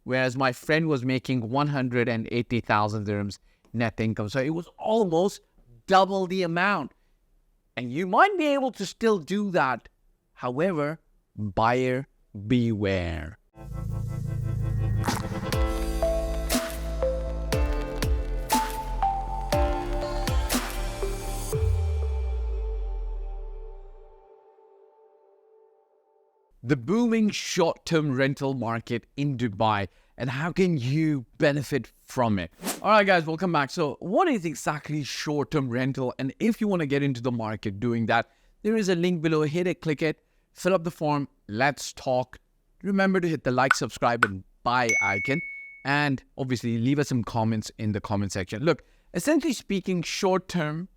whereas my friend was making 180,000 dirhams net income. So it was almost double the amount. And you might be able to still do that. However, buyer beware. The booming short-term rental market in Dubai, and how can you benefit from it? All right, guys, welcome back. So what is exactly short-term rental? And if you want to get into the market doing that, there is a link below. Hit it, click it, fill up the form. Let's talk. Remember to hit the like, subscribe, and buy icon. And obviously, leave us some comments in the comment section. Look, essentially speaking, short-term,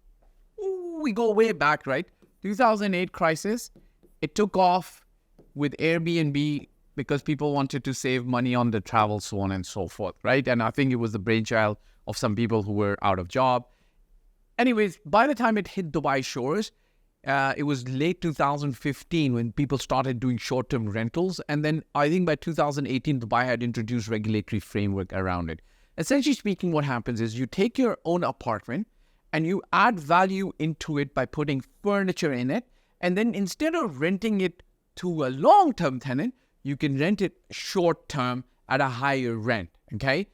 we go way back, right? 2008 crisis, it took off with Airbnb because people wanted to save money on the travel, so on and so forth, right? And I think it was the brainchild of some people who were out of job. Anyways, by the time it hit Dubai shores, it was late 2015 when people started doing short-term rentals. And then I think by 2018, Dubai had introduced regulatory framework around it. Essentially speaking, what happens is you take your own apartment and you add value into it by putting furniture in it. And then instead of renting it to a long-term tenant, you can rent it short-term at a higher rent, okay?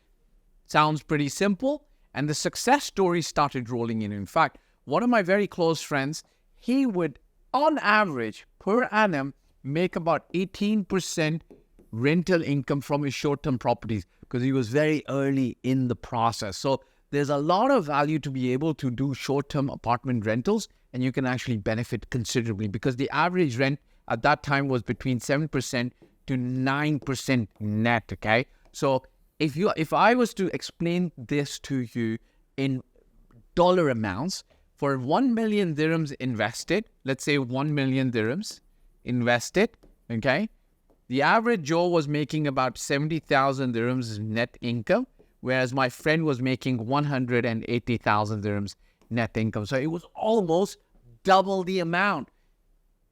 Sounds pretty simple. And the success story started rolling in. In fact, one of my very close friends, he would, on average, per annum, make about 18% rental income from his short-term properties because he was very early in the process. So there's a lot of value to be able to do short-term apartment rentals, and you can actually benefit considerably because the average rent at that time was between 7% to 9% net, okay? So if I was to explain this to you in dollar amounts, for 1 million dirhams invested, let's say 1 million dirhams invested, okay? The average Joe was making about 70,000 dirhams net income, whereas my friend was making 180,000 dirhams net income. So it was almost double the amount.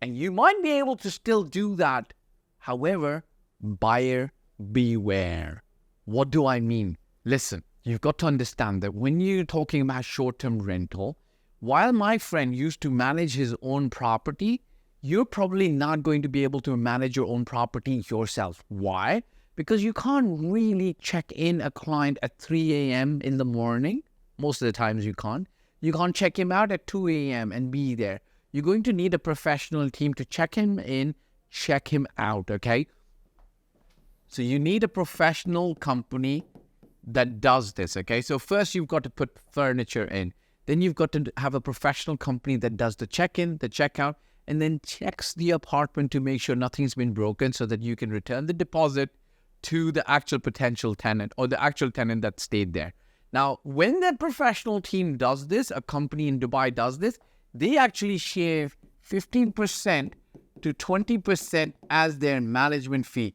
And you might be able to still do that. However, buyer beware. What do I mean? Listen, you've got to understand that when you're talking about short-term rental, while my friend used to manage his own property, you're probably not going to be able to manage your own property yourself. Why? Because you can't really check in a client at 3 a.m. in the morning. Most of the times you can't. You can't check him out at 2 a.m. and be there. You're going to need a professional team to check him in, check him out, okay? So you need a professional company that does this, okay? So first you've got to put furniture in. Then you've got to have a professional company that does the check-in, the check-out, and then checks the apartment to make sure nothing's been broken so that you can return the deposit to the actual potential tenant or the actual tenant that stayed there. Now, when that professional team does this, a company in Dubai does this, they actually shave 15% to 20% as their management fee.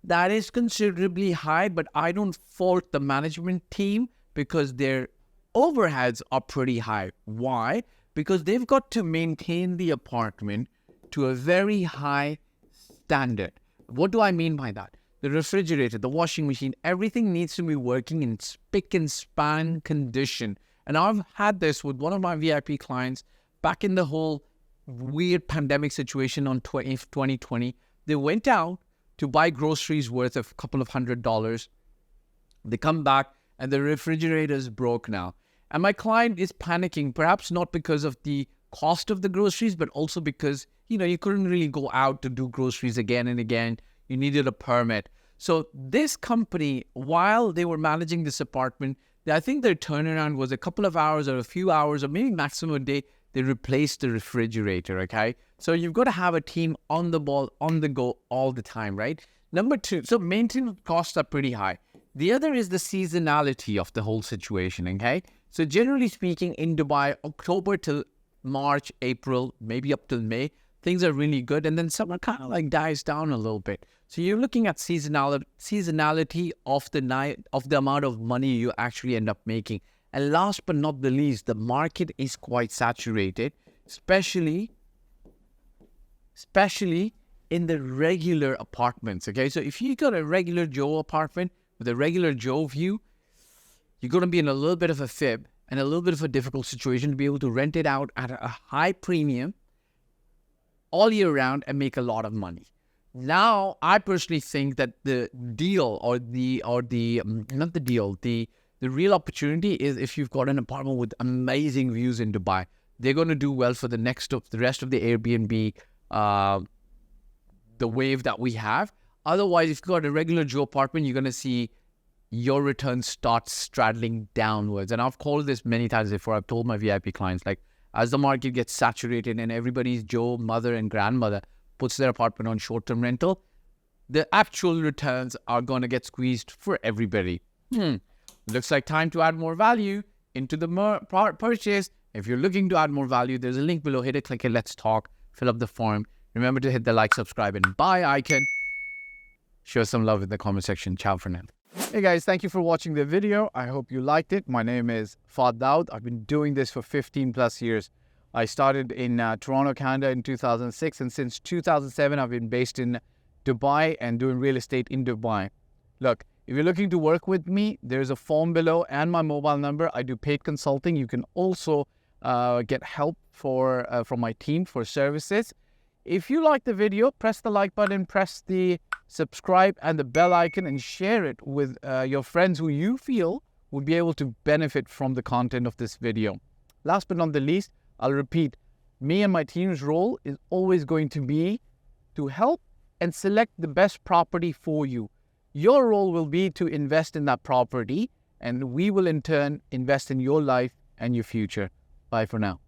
That is considerably high, but I don't fault the management team because their overheads are pretty high. Why? Because they've got to maintain the apartment to a very high standard. What do I mean by that? The refrigerator, the washing machine, everything needs to be working in spick and span condition. And I've had this with one of my VIP clients back in the whole weird pandemic situation on 2020. They went out to buy groceries worth a couple of $100. They come back and the refrigerator is broke now. And my client is panicking, perhaps not because of the cost of the groceries, but also because, you couldn't really go out to do groceries again and again. You needed a permit. So this company, while they were managing this apartment, I think their turnaround was a couple of hours or a few hours or maybe maximum a day. They replaced the refrigerator, okay? So you've got to have a team on the ball, on the go all the time, right? Number two, so maintenance costs are pretty high. The other is the seasonality of the whole situation, okay? So generally speaking, in Dubai, October till March, April, maybe up till May, things are really good. And then summer kind of like dies down a little bit. So you're looking at seasonality of the amount of money you actually end up making. And last but not the least, the market is quite saturated, especially in the regular apartments, okay? So if you got a regular Joe apartment with a regular Joe view, you're going to be in a little bit of a fib and a little bit of a difficult situation to be able to rent it out at a high premium all year round and make a lot of money. Now, I personally think that the deal the real opportunity is if you've got an apartment with amazing views in Dubai. They're going to do well for the rest of the Airbnb, the wave that we have. Otherwise, if you've got a regular Joe apartment, you're going to see your returns start straddling downwards. And I've called this many times before. I've told my VIP clients, like, as the market gets saturated and everybody's Joe mother and grandmother puts their apartment on short-term rental, the actual returns are going to get squeezed for everybody. Looks like time to add more value into the purchase. If you're looking to add more value, there's a link below. Hit it, click it, let's talk, fill up the form. Remember to hit the like, subscribe, and buy icon. Show some love in the comment section. Ciao for now. Hey guys, thank you for watching the video. I hope you liked it. My name is Fahd Dawood. I've been doing this for 15 plus years. I started in Toronto, Canada in 2006, and since 2007, I've been based in Dubai and doing real estate in Dubai. Look, if you're looking to work with me, there's a form below and my mobile number. I do paid consulting. You can also get help from my team for services. If you like the video, press the like button, press the subscribe and the bell icon, and share it with your friends who you feel would be able to benefit from the content of this video. Last but not the least, I'll repeat, me and my team's role is always going to be to help and select the best property for you. Your role will be to invest in that property, and we will in turn invest in your life and your future. Bye for now.